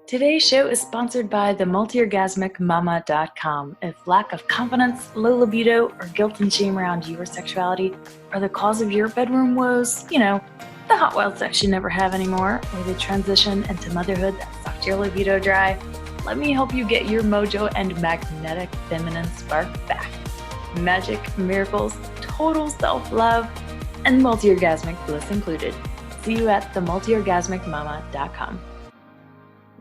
Today's show is sponsored by the multiorgasmicmama.com. If lack of confidence, low libido, or guilt and shame around your sexuality are the cause of your bedroom woes, the hot wild sex you never have anymore, or the transition into motherhood that sucked your libido dry, let me help you get your mojo and magnetic feminine spark back. Magic, miracles, total self-love, and multi-orgasmic bliss included. See you at the multiorgasmicmama.com.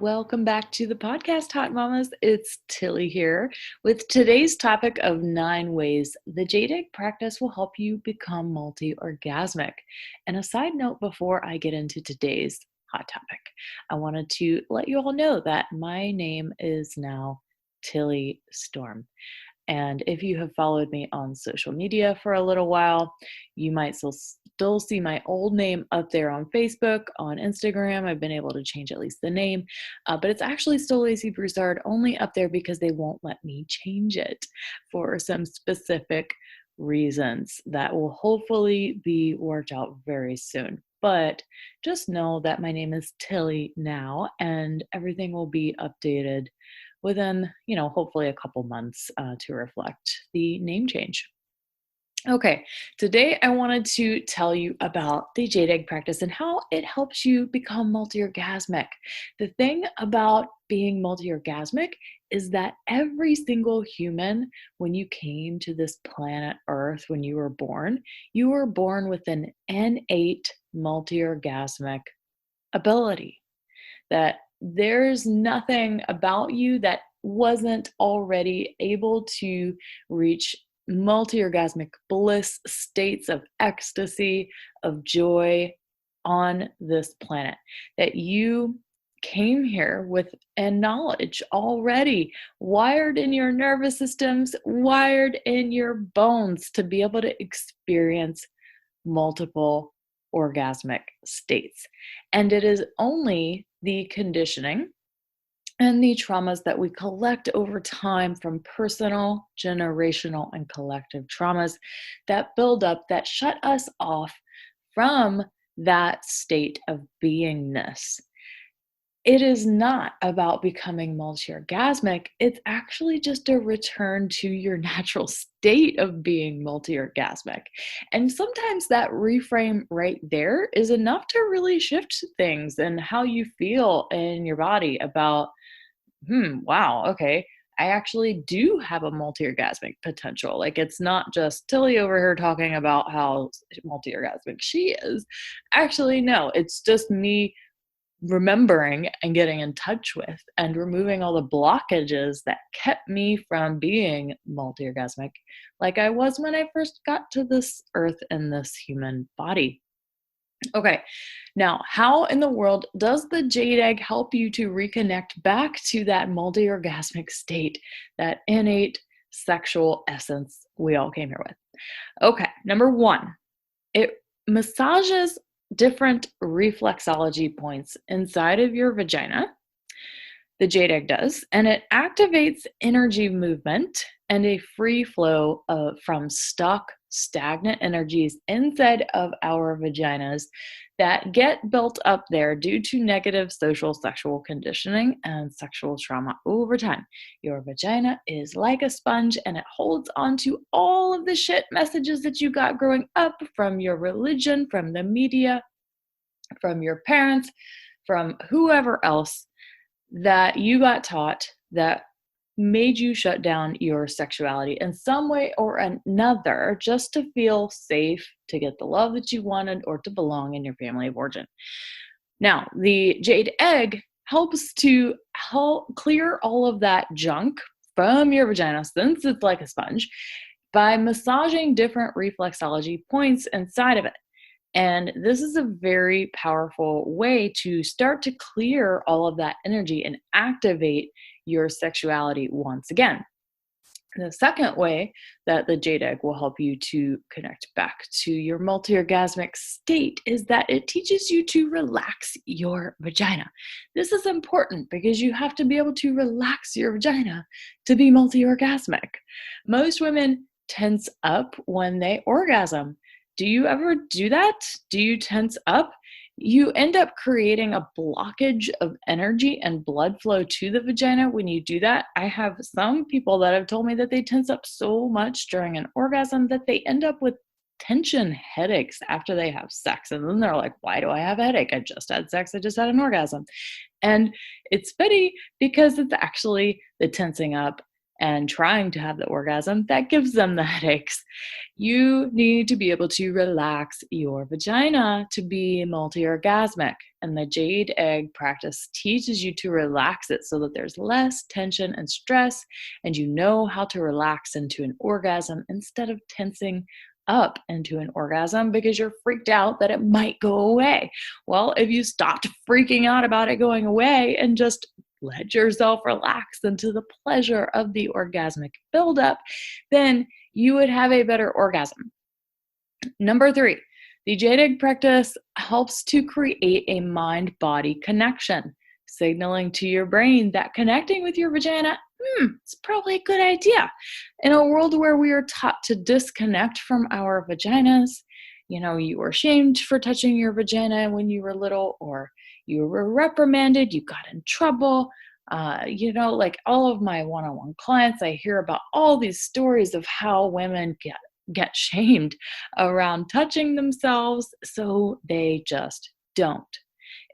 Welcome back to the podcast, Hot Mamas. It's Tilly here with today's topic of 9 ways the Jade practice will help you become multi-orgasmic. And a side note before I get into today's hot topic, I wanted to let you all know that my name is now Tilly Storm. And if you have followed me on social media for a little while, you might still see my old name up there on Facebook, on Instagram. I've been able to change at least the name, but it's actually still Lacey Broussard, only up there because they won't let me change it for some specific reasons that will hopefully be worked out very soon. But just know that my name is Tilly now, and everything will be updated within, hopefully a couple months to reflect the name change. Okay, today I wanted to tell you about the Jade Egg practice and how it helps you become multi-orgasmic. The thing about being multi-orgasmic is that every single human, when you came to this planet Earth, when you were born with an innate multi-orgasmic ability. That there's nothing about you that wasn't already able to reach multi-orgasmic bliss states of ecstasy, of joy on this planet. That you came here with a knowledge already wired in your nervous systems, wired in your bones to be able to experience multiple orgasmic states. And it is only the conditioning and the traumas that we collect over time from personal, generational, and collective traumas that build up, that shut us off from that state of beingness. It is not about becoming multi-orgasmic. It's actually just a return to your natural state of being multi-orgasmic. And sometimes that reframe right there is enough to really shift things and how you feel in your body about, wow, okay, I actually do have a multi-orgasmic potential. Like, it's not just Tilly over here talking about how multi-orgasmic she is. Actually, no, it's just me remembering and getting in touch with and removing all the blockages that kept me from being multi-orgasmic like I was when I first got to this earth and this human body. Okay, now how in the world does the Jade Egg help you to reconnect back to that multi-orgasmic state, that innate sexual essence we all came here with? Okay, number 1, it massages different reflexology points inside of your vagina. The Jade Egg does, and it activates energy movement and a free flow from stuck, stagnant energies inside of our vaginas that get built up there due to negative social sexual conditioning and sexual trauma over time. Your vagina is like a sponge, and it holds on to all of the shit messages that you got growing up from your religion, from the media, from your parents, from whoever else that you got taught that made you shut down your sexuality in some way or another, just to feel safe, to get the love that you wanted, or to belong in your family of origin. Now, the Jade Egg helps to help clear all of that junk from your vagina, since it's like a sponge, by massaging different reflexology points inside of it. And this is a very powerful way to start to clear all of that energy and activate your sexuality once again. The second way that the Jade Egg will help you to connect back to your multi-orgasmic state is that it teaches you to relax your vagina. This is important because you have to be able to relax your vagina to be multi-orgasmic. Most women tense up when they orgasm. Do you ever do that? Do you tense up? You end up creating a blockage of energy and blood flow to the vagina when you do that. I have some people that have told me that they tense up so much during an orgasm that they end up with tension headaches after they have sex. And then they're like, why do I have a headache? I just had sex. I just had an orgasm. And it's funny because it's actually the tensing up and trying to have the orgasm that gives them the headaches. You need to be able to relax your vagina to be multi-orgasmic. And the Jade egg practice teaches you to relax it so that there's less tension and stress, and you know how to relax into an orgasm instead of tensing up into an orgasm because you're freaked out that it might go away. Well, if you stopped freaking out about it going away and just let yourself relax into the pleasure of the orgasmic buildup, then you would have a better orgasm. Number 3, the Jade egg practice helps to create a mind-body connection, signaling to your brain that connecting with your vagina, it's probably a good idea. In a world where we are taught to disconnect from our vaginas, you were shamed for touching your vagina when you were little, or you were reprimanded, you got in trouble. Like all of my one-on-one clients, I hear about all these stories of how women get shamed around touching themselves, so they just don't.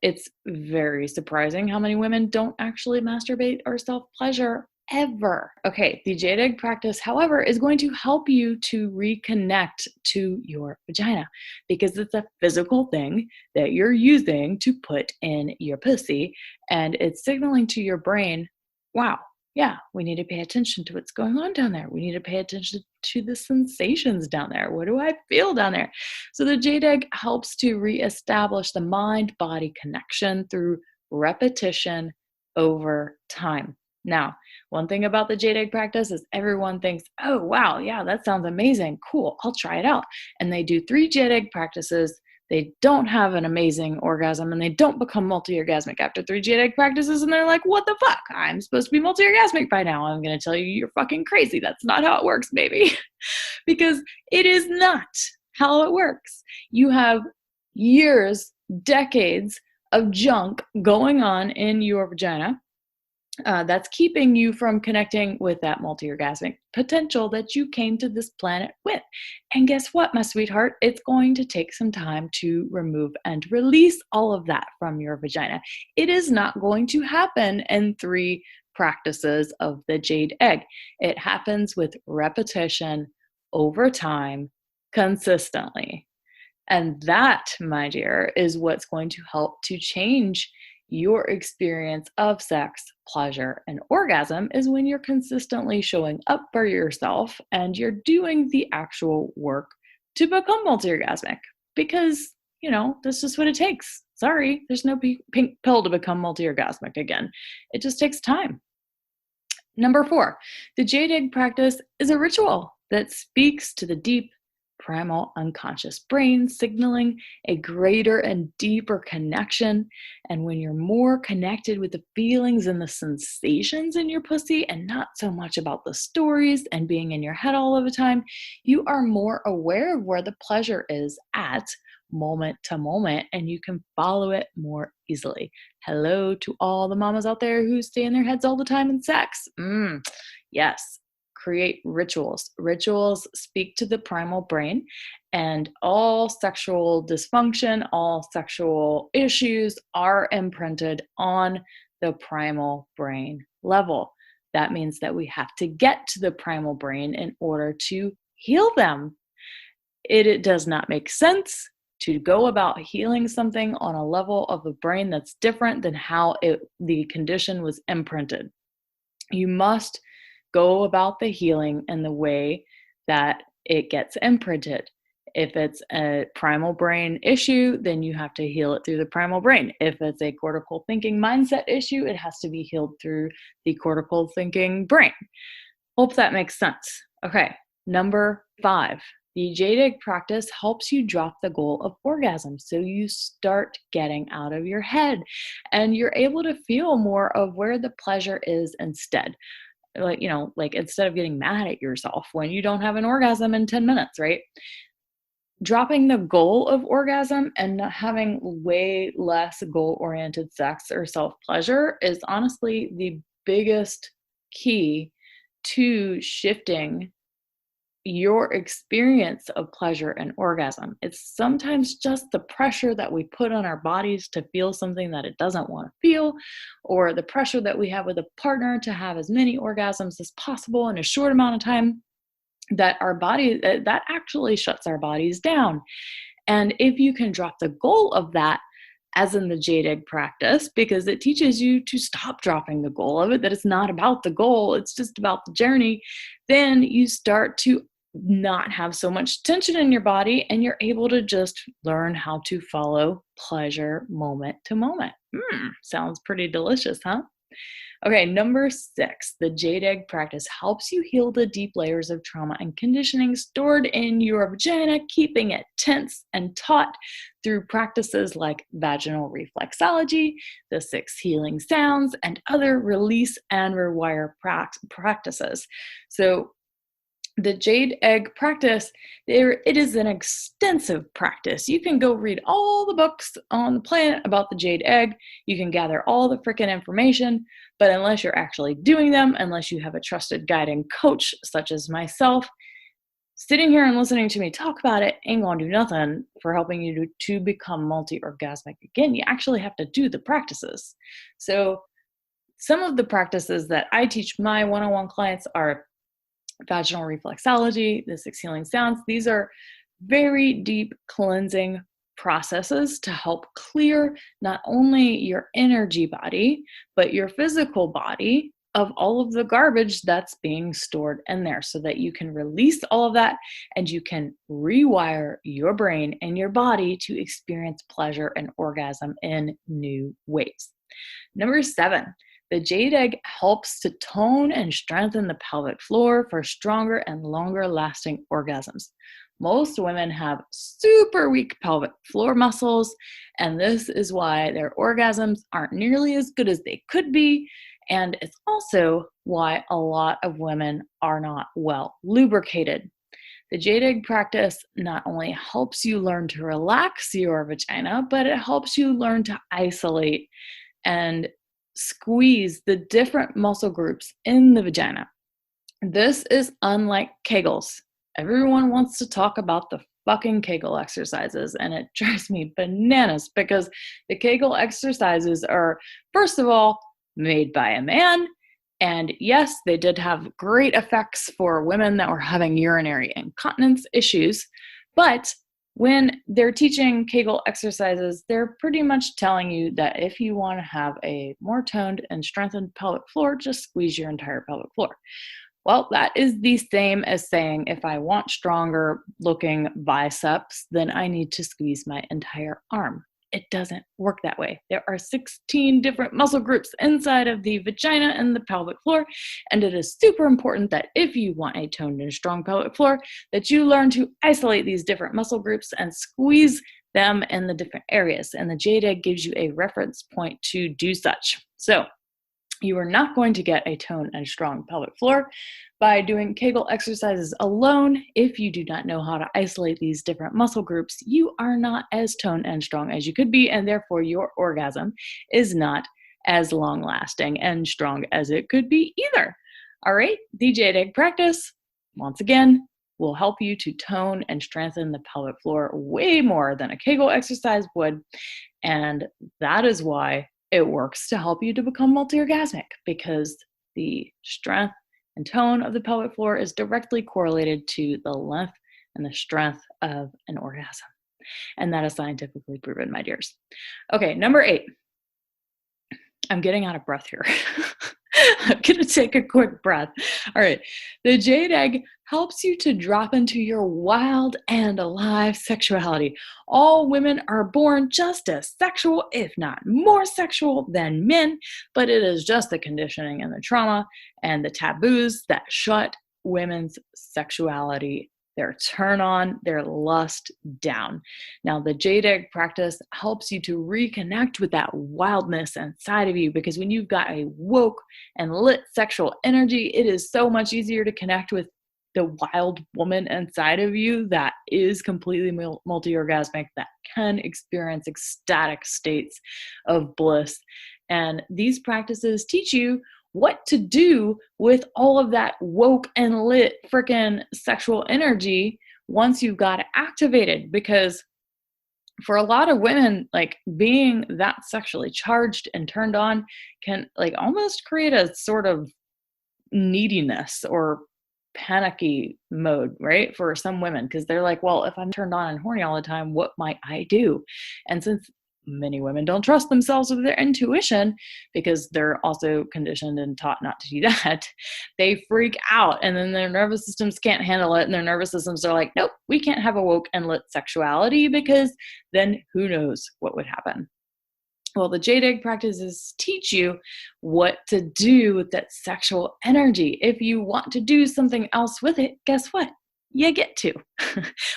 It's very surprising how many women don't actually masturbate or self-pleasure ever. Okay, the Jade egg practice, however, is going to help you to reconnect to your vagina because it's a physical thing that you're using to put in your pussy, and it's signaling to your brain, wow, yeah, we need to pay attention to what's going on down there. We need to pay attention to the sensations down there. What do I feel down there? So the Jade egg helps to reestablish the mind-body connection through repetition over time. Now, one thing about the Jade egg practice is everyone thinks, oh, wow, yeah, that sounds amazing. Cool, I'll try it out. And they do 3 Jade egg practices. They don't have an amazing orgasm, and they don't become multi-orgasmic after 3 Jade egg practices. And they're like, what the fuck? I'm supposed to be multi-orgasmic by now. I'm going to tell you, you're fucking crazy. That's not how it works, baby. Because it is not how it works. You have years, decades of junk going on in your vagina that's keeping you from connecting with that multi-orgasmic potential that you came to this planet with. And guess what, my sweetheart? It's going to take some time to remove and release all of that from your vagina. It is not going to happen in 3 practices of the Jade egg. It happens with repetition over time, consistently. And that, my dear, is what's going to help to change your experience of sex, pleasure, and orgasm, is when you're consistently showing up for yourself and you're doing the actual work to become multi-orgasmic. Because, that's just what it takes. Sorry, there's no pink pill to become multi-orgasmic again. It just takes time. Number 4, the Jade egg practice is a ritual that speaks to the deep, primal unconscious brain, signaling a greater and deeper connection. And when you're more connected with the feelings and the sensations in your pussy and not so much about the stories and being in your head all of the time, you are more aware of where the pleasure is at moment to moment, and you can follow it more easily. Hello to all the mamas out there who stay in their heads all the time in sex. Yes. Create rituals. Rituals speak to the primal brain, and all sexual dysfunction, all sexual issues are imprinted on the primal brain level. That means that we have to get to the primal brain in order to heal them. It does not make sense to go about healing something on a level of the brain that's different than how the condition was imprinted. You must go about the healing in the way that it gets imprinted. If it's a primal brain issue, then you have to heal it through the primal brain. If it's a cortical thinking mindset issue, it has to be healed through the cortical thinking brain. Hope that makes sense. Okay, number 5. The Jade egg practice helps you drop the goal of orgasm. So you start getting out of your head and you're able to feel more of where the pleasure is instead. Like instead of getting mad at yourself when you don't have an orgasm in 10 minutes, right? dropping the goal of orgasm and not having way less goal-oriented sex or self-pleasure is honestly the biggest key to shifting your experience of pleasure and orgasm. It's sometimes just the pressure that we put on our bodies to feel something that it doesn't want to feel, or the pressure that we have with a partner to have as many orgasms as possible in a short amount of time, that our body that actually shuts our bodies down. And if you can drop the goal of that, as in the Jade Egg practice, because it teaches you to stop dropping the goal of it, that it's not about the goal, it's just about the journey, then you start to not have so much tension in your body, and you're able to just learn how to follow pleasure moment to moment. Sounds pretty delicious, huh? Okay, number 6, the Jade Egg practice helps you heal the deep layers of trauma and conditioning stored in your vagina, keeping it tense and taut through practices like vaginal reflexology, the 6 healing sounds, and other release and rewire practices. So the Jade Egg practice, it is an extensive practice. You can go read all the books on the planet about the Jade Egg. You can gather all the freaking information, but unless you're actually doing them, unless you have a trusted guide and coach such as myself, sitting here and listening to me talk about it ain't gonna do nothing for helping you to become multi-orgasmic. Again, you actually have to do the practices. So some of the practices that I teach my one-on-one clients are vaginal reflexology, the 6 healing sounds. These are very deep cleansing processes to help clear not only your energy body, but your physical body of all of the garbage that's being stored in there, so that you can release all of that and you can rewire your brain and your body to experience pleasure and orgasm in new ways. Number 7, the Jade Egg helps to tone and strengthen the pelvic floor for stronger and longer lasting orgasms. Most women have super weak pelvic floor muscles, and this is why their orgasms aren't nearly as good as they could be. And it's also why a lot of women are not well lubricated. The Jade Egg practice not only helps you learn to relax your vagina, but it helps you learn to isolate and squeeze the different muscle groups in the vagina. This is unlike Kegels. Everyone wants to talk about the fucking Kegel exercises, and it drives me bananas because the Kegel exercises are, first of all, made by a man. And yes, they did have great effects for women that were having urinary incontinence issues, but when they're teaching Kegel exercises, they're pretty much telling you that if you want to have a more toned and strengthened pelvic floor, just squeeze your entire pelvic floor. Well, that is the same as saying if I want stronger looking biceps, then I need to squeeze my entire arm. It doesn't work that way. There are 16 different muscle groups inside of the vagina and the pelvic floor, and it is super important that if you want a toned and strong pelvic floor, that you learn to isolate these different muscle groups and squeeze them in the different areas. And the Jade Egg gives you a reference point to do such. So you are not going to get a toned and strong pelvic floor by doing Kegel exercises alone. If you do not know how to isolate these different muscle groups, you are not as toned and strong as you could be, and therefore your orgasm is not as long-lasting and strong as it could be either. All right, the Jade Egg practice, once again, will help you to tone and strengthen the pelvic floor way more than a Kegel exercise would, and that is why it works to help you to become multi-orgasmic, because the strength and tone of the pelvic floor is directly correlated to the length and the strength of an orgasm. And that is scientifically proven, my dears. Okay, number 8. I'm getting out of breath here. I'm going to take a quick breath. All right. The Jade Egg helps you to drop into your wild and alive sexuality. All women are born just as sexual, if not more sexual than men, but it is just the conditioning and the trauma and the taboos that shut women's sexuality, their turn on, their lust down. Now, the Jade Egg practice helps you to reconnect with that wildness inside of you, because when you've got a woke and lit sexual energy, it is so much easier to connect with the wild woman inside of you that is completely multi-orgasmic, that can experience ecstatic states of bliss. And these practices teach you what to do with all of that woke and lit freaking sexual energy once you've got it activated. Because for a lot of women, like being that sexually charged and turned on can like almost create a sort of neediness or panicky mode, right? For some women, because they're like, well, if I'm turned on and horny all the time, what might I do? And since many women don't trust themselves with their intuition because they're also conditioned and taught not to do that, they freak out, and then their nervous systems can't handle it, and their nervous systems are like, nope, we can't have a woke and lit sexuality, because then who knows what would happen. Well, the Jade egg practices teach you what to do with that sexual energy. If you want to do something else with it, guess what? You get to.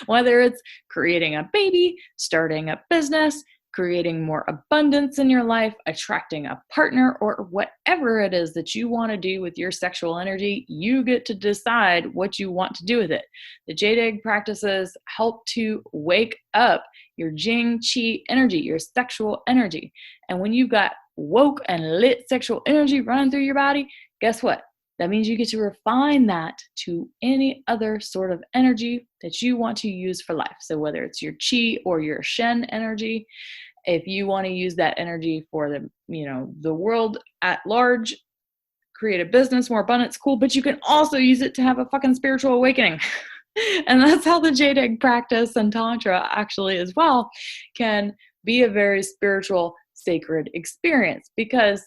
Whether it's creating a baby, starting a business, creating more abundance in your life, attracting a partner, or whatever it is that you want to do with your sexual energy, you get to decide what you want to do with it. The Jade egg practices help to wake up your Jing Qi energy, your sexual energy. And when you've got woke and lit sexual energy running through your body, guess what? That means you get to refine that to any other sort of energy that you want to use for life. So whether it's your Qi or your Shen energy, if you want to use that energy for the world at large, create a business, more abundance, cool, but you can also use it to have a fucking spiritual awakening. And that's how the Jade egg practice and Tantra actually as well can be a very spiritual, sacred experience, because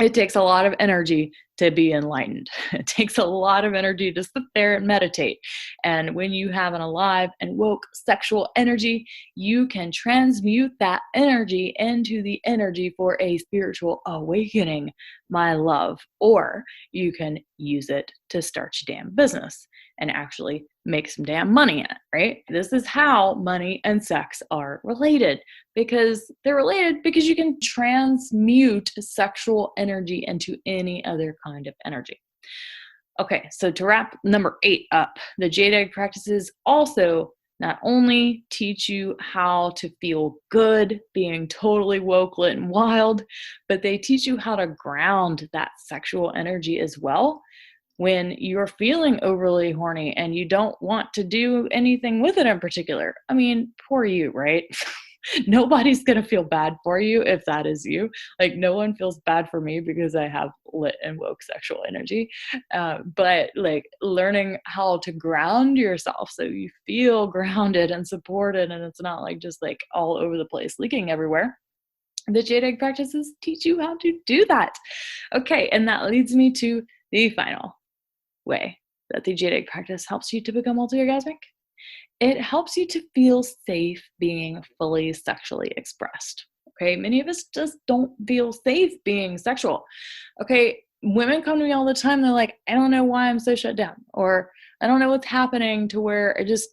it takes a lot of energy to be enlightened. It takes a lot of energy to sit there and meditate. And when you have an alive and woke sexual energy, you can transmute that energy into the energy for a spiritual awakening, my love. Or you can use it to start your damn business and actually make some damn money in it, right? This is how money and sex are related, because they're related because you can transmute sexual energy into any other kind of energy. Okay, so to wrap number 8 up, the Jade egg practices also not only teach you how to feel good being totally woke, lit, and wild, but they teach you how to ground that sexual energy as well when you're feeling overly horny and you don't want to do anything with it in particular. I mean, poor you, right? Nobody's going to feel bad for you if that is you. Like, no one feels bad for me because I have lit and woke sexual energy. But like learning how to ground yourself so you feel grounded and supported, and it's not like just like all over the place, leaking everywhere. The Jade egg practices teach you how to do that. Okay, and that leads me to the final way that the Jade egg practice helps you to become multi-orgasmic. It helps you to feel safe being fully sexually expressed. Okay, many of us just don't feel safe being sexual. Okay, women come to me all the time. They're like, I don't know why I'm so shut down, or I don't know what's happening to where I just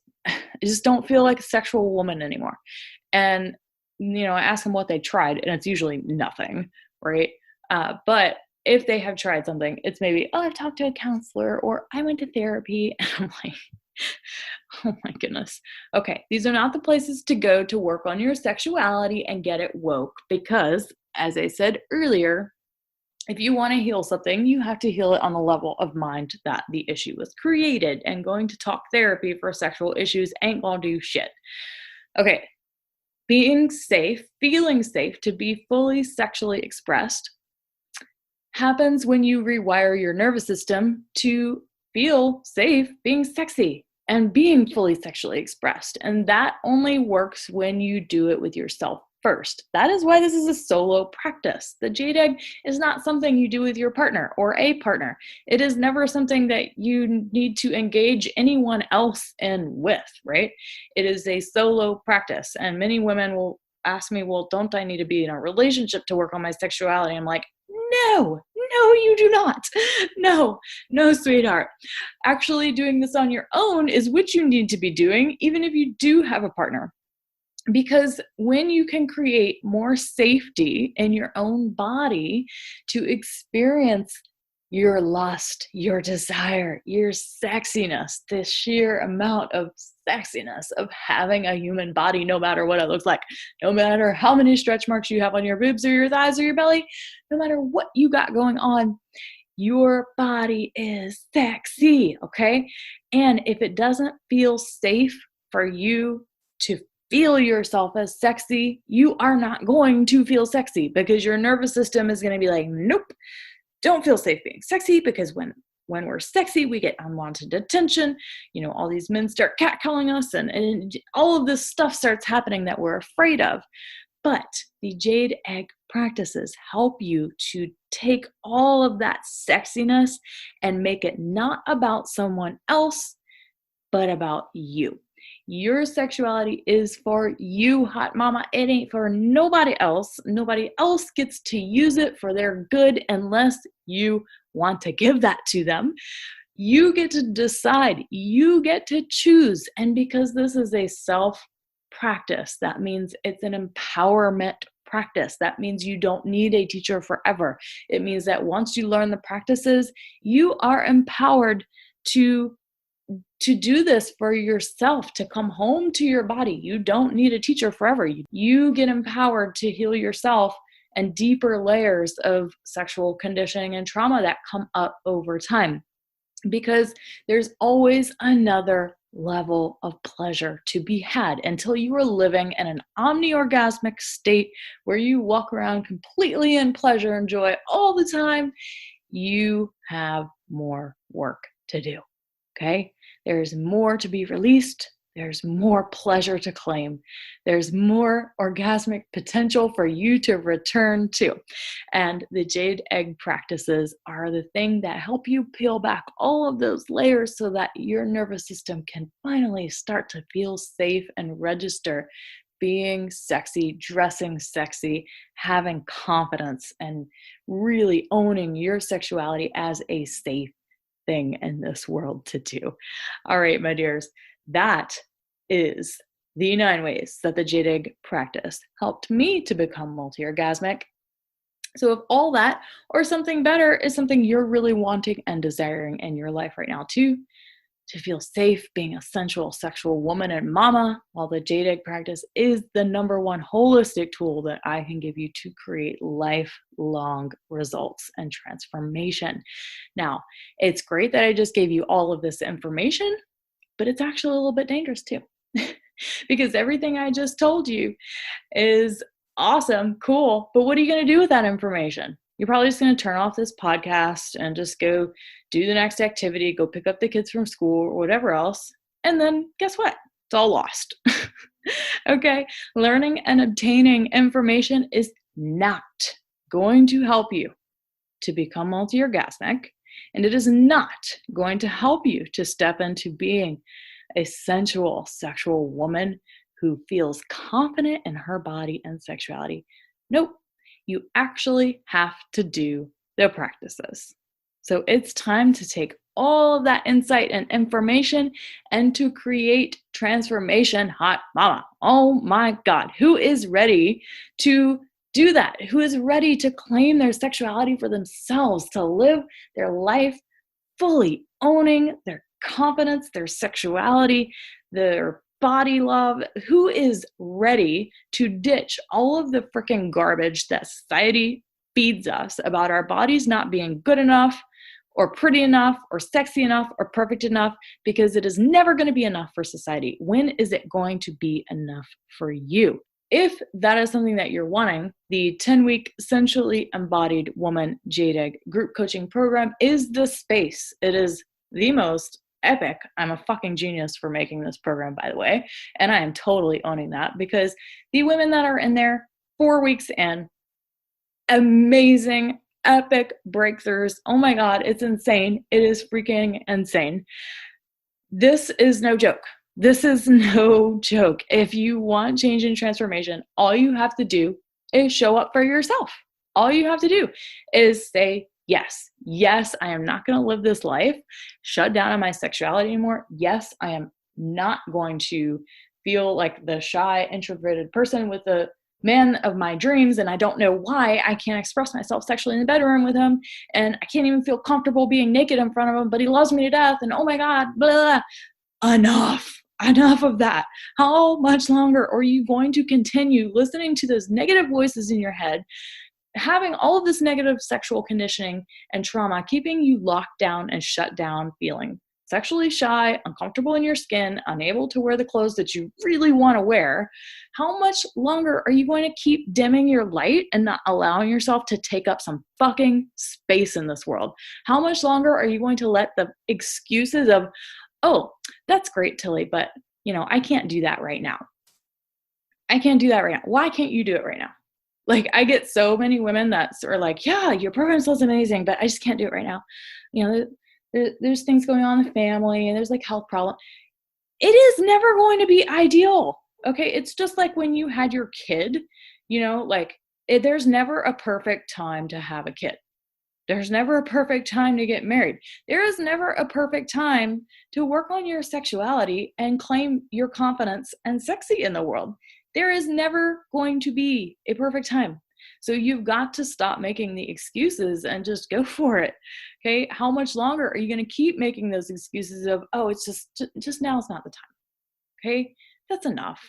don't feel like a sexual woman anymore. And I ask them what they tried, and it's usually nothing, right? But if they have tried something, it's maybe, oh, I've talked to a counselor, or I went to therapy. And I'm like, oh my goodness. Okay, these are not the places to go to work on your sexuality and get it woke, because, as I said earlier, if you want to heal something, you have to heal it on the level of mind that the issue was created. And going to talk therapy for sexual issues ain't gonna do shit. Okay, being safe, feeling safe to be fully sexually expressed happens when you rewire your nervous system to feel safe being sexy and being fully sexually expressed. And that only works when you do it with yourself first. That is why this is a solo practice. The Jade egg is not something you do with your partner or a partner. It is never something that you need to engage anyone else in with, right? It is a solo practice. And many women will ask me, well, don't I need to be in a relationship to work on my sexuality? I'm like, no, you do not. No, sweetheart. Actually doing this on your own is what you need to be doing, even if you do have a partner. Because when you can create more safety in your own body to experience your lust, your desire, your sexiness, the sheer amount of sexiness of having a human body, no matter what it looks like, no matter how many stretch marks you have on your boobs or your thighs or your belly, no matter what you got going on, your body is sexy, okay? And if it doesn't feel safe for you to feel yourself as sexy, you are not going to feel sexy because your nervous system is going to be like, nope, don't feel safe being sexy, because when we're sexy, we get unwanted attention. All these men start catcalling us and all of this stuff starts happening that we're afraid of. But the Jade Egg practices help you to take all of that sexiness and make it not about someone else, but about you. Your sexuality is for you, hot mama. It ain't for nobody else. Nobody else gets to use it for their good unless you want to give that to them. You get to decide. You get to choose. And because this is a self-practice, that means it's an empowerment practice. That means you don't need a teacher forever. It means that once you learn the practices, you are empowered to do this for yourself, to come home to your body. You don't need a teacher forever. You get empowered to heal yourself and deeper layers of sexual conditioning and trauma that come up over time, because there's always another level of pleasure to be had. Until you are living in an omni-orgasmic state where you walk around completely in pleasure and joy all the time, you have more work to do. Okay? There's more to be released. There's more pleasure to claim. There's more orgasmic potential for you to return to. And the Jade Egg practices are the thing that help you peel back all of those layers so that your nervous system can finally start to feel safe and register being sexy, dressing sexy, having confidence, and really owning your sexuality as a safe thing in this world to do. All right, my dears, that is the 9 ways that the Jade Egg practice helped me to become multi-orgasmic. So if all that or something better is something you're really wanting and desiring in your life right now too, to feel safe being a sensual sexual woman and mama, while the Jade Egg practice is the number one holistic tool that I can give you to create lifelong results and transformation. Now, it's great that I just gave you all of this information, but it's actually a little bit dangerous too. Because everything I just told you is awesome, cool, but what are you going to do with that information? You're probably just going to turn off this podcast and just go do the next activity, go pick up the kids from school or whatever else. And then guess what? It's all lost. Okay? Learning and obtaining information is not going to help you to become multi-orgasmic. And it is not going to help you to step into being a sensual sexual woman who feels confident in her body and sexuality. Nope. You actually have to do the practices. So it's time to take all of that insight and information and to create transformation, hot mama. Oh my God, who is ready to do that? Who is ready to claim their sexuality for themselves, to live their life fully owning their confidence, their sexuality, their body love? Who is ready to ditch all of the freaking garbage that society feeds us about our bodies not being good enough or pretty enough or sexy enough or perfect enough? Because it is never going to be enough for society. When is it going to be enough for you? If that is something that you're wanting, the 10-week Sensually Embodied Woman Jade Egg group coaching program is the space. It is the most epic. I'm a fucking genius for making this program, by the way. And I am totally owning that, because the women that are in there 4 weeks in, amazing, epic breakthroughs. Oh my God, it's insane. It is freaking insane. This is no joke. This is no joke. If you want change and transformation, all you have to do is show up for yourself. All you have to do is say, yes, I am not going to live this life shut down on my sexuality anymore. Yes, I am not going to feel like the shy, introverted person with the man of my dreams, and I don't know why I can't express myself sexually in the bedroom with him, and I can't even feel comfortable being naked in front of him, but he loves me to death, and oh my God, blah, blah, blah. Enough of that. How much longer are you going to continue listening to those negative voices in your head, having all of this negative sexual conditioning and trauma, keeping you locked down and shut down, feeling sexually shy, uncomfortable in your skin, unable to wear the clothes that you really want to wear? How much longer are you going to keep dimming your light and not allowing yourself to take up some fucking space in this world? How much longer are you going to let the excuses of, oh, that's great, Tilly, but I can't do that right now. I can't do that right now. Why can't you do it right now? Like, I get so many women that are like, yeah, your program sounds amazing, but I just can't do it right now. There's things going on in the family, and there's like health problems. It is never going to be ideal. Okay. It's just like when you had your kid, there's never a perfect time to have a kid. There's never a perfect time to get married. There is never a perfect time to work on your sexuality and claim your confidence and sexy in the world. There is never going to be a perfect time. So you've got to stop making the excuses and just go for it. Okay. How much longer are you going to keep making those excuses of, oh, it's just now is not the time. Okay. That's enough.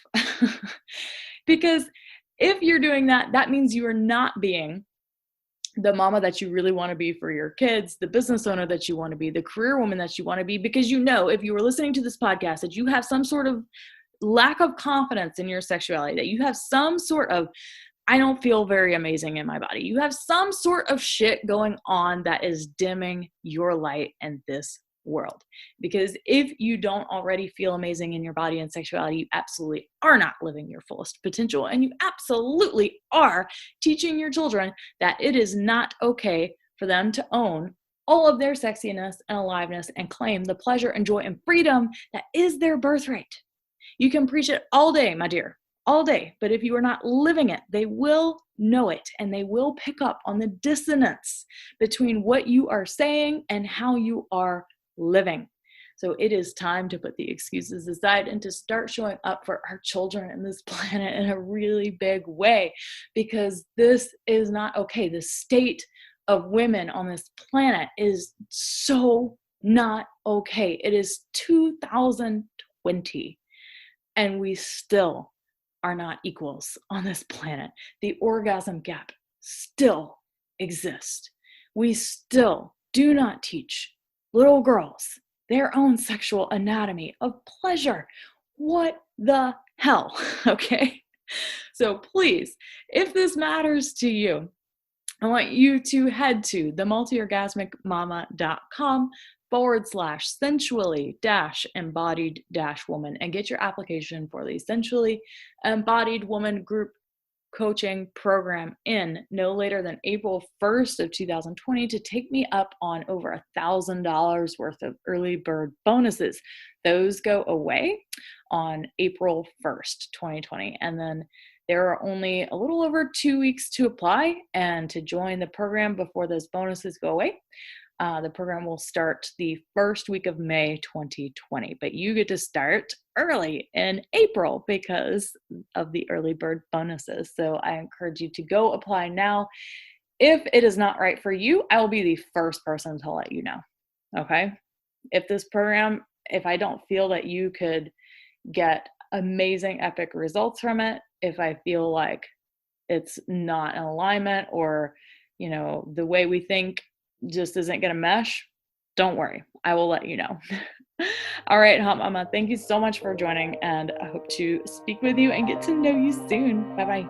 Because if you're doing that, that means you are not being the mama that you really want to be for your kids, the business owner that you want to be, the career woman that you want to be, because if you were listening to this podcast, that you have some sort of lack of confidence in your sexuality, that you have some sort of, I don't feel very amazing in my body. You have some sort of shit going on that is dimming your light in this world. Because if you don't already feel amazing in your body and sexuality, you absolutely are not living your fullest potential. And you absolutely are teaching your children that it is not okay for them to own all of their sexiness and aliveness and claim the pleasure and joy and freedom that is their birthright. You can preach it all day, my dear, all day. But if you are not living it, they will know it, and they will pick up on the dissonance between what you are saying and how you are living. So it is time to put the excuses aside and to start showing up for our children and this planet in a really big way, because this is not okay. The state of women on this planet is so not okay. It is 2020, and we still are not equals on this planet. The orgasm gap still exists. We still do not teach little girls their own sexual anatomy of pleasure. What the hell? Okay. So please, if this matters to you, I want you to head to the multiorgasmicmama.com/sensually-embodied-woman and get your application for the Sensually Embodied Woman Group Coaching Program in no later than April 1st of 2020 to take me up on over $1,000 worth of early bird bonuses. Those go away on April 1st, 2020. And then there are only a little over 2 weeks to apply and to join the program before those bonuses go away. The program will start the first week of May 2020, but you get to start early in April because of the early bird bonuses. So I encourage you to go apply now. If it is not right for you, I will be the first person to let you know. Okay? If this program, if I don't feel that you could get amazing, epic results from it, if I feel like it's not in alignment, or, the way we think just isn't going to mesh, don't worry. I will let you know. All right, Hot Mama, thank you so much for joining, and I hope to speak with you and get to know you soon. Bye-bye.